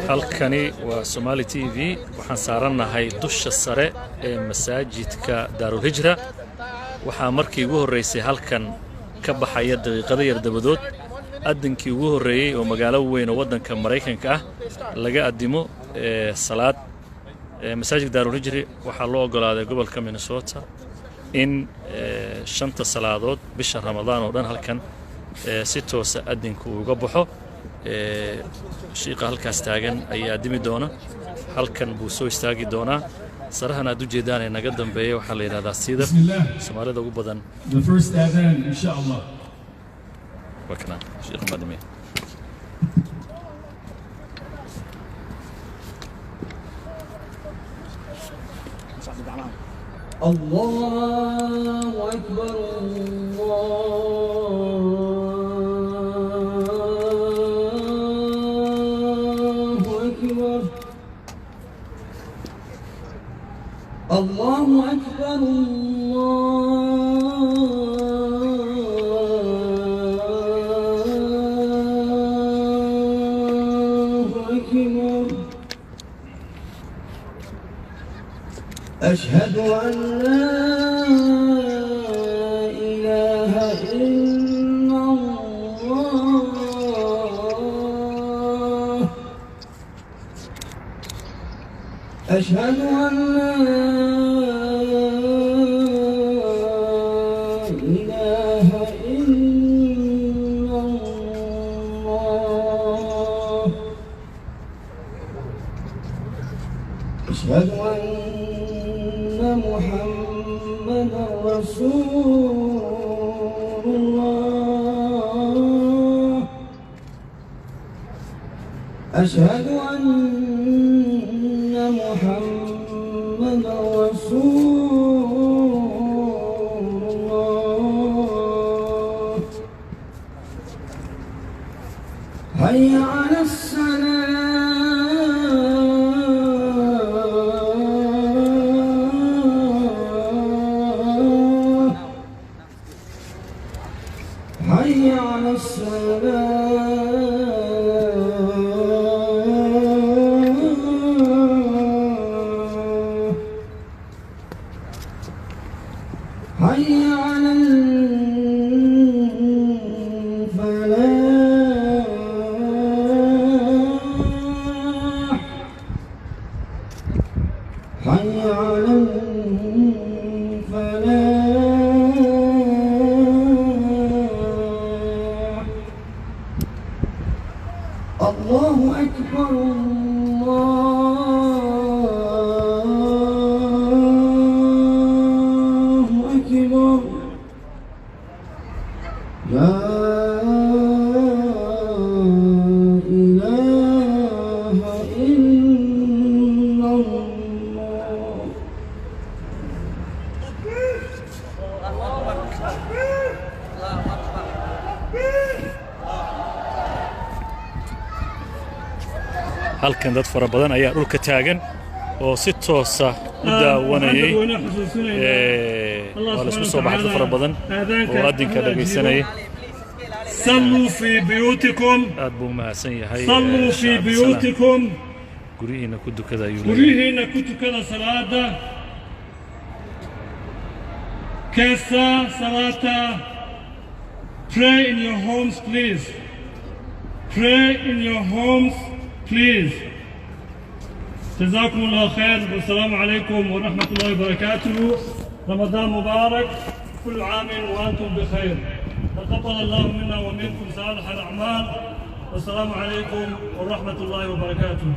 halkani waa Somali TV waxaan saaranahay dusha sare ee masaajidka Daarul Hijra waxaa markii ugu horeysay halkan ka baxaya daqiiqado yar dabadood adinkii ugu horeeyay oo magaalo weyn oo wadanka Mareykanka ah laga adimo salaad masaajidka Daarul Hijra waxaa loo ogolaaday gobolka Minnesota in shanta salaadood bisha Ramadaan oo dhan halkan si toos ah adinku uga baxo shiiqa halkaas taagan ayaa dimi doona halkan buu soo istaagi doona sarahan aad u jeedaan naga dambeeyo waxa la yiraahdaa siida Soomaalida ugu badan the first adhan insha Allah wakana shiiqa madami Allahu akbar الله أكبر الله أكبر أشهد أن لا إله إلا الله أشهد أن لا إله إلا الله أشهد أن محمدا رسول الله أشهد أن محمدا رسول الله حي على الصلاة حي على الصلاة حي على الفلاح حي على الفلاح الله أكبر الله أكبر لا إله إلا الله halkan dad fara badan ayaa dhulka taagan oo si toos ah u daawanayay wala isku soo baxay fara badan oo adinka dhageysanayay صلوا في بيوتكم aad buu mahadsan yahay صلوا في بيوتكم gurihiina ku dukada ayuu gurihiina ku tukada salaada kasa salata pray in your homes please pray in your homes please جزاكم الله خير والسلام عليكم ورحمة الله وبركاته رمضان مبارك كل عام وأنتم بخير تقبل الله منا ومنكم صالح الأعمال والسلام عليكم ورحمة الله وبركاته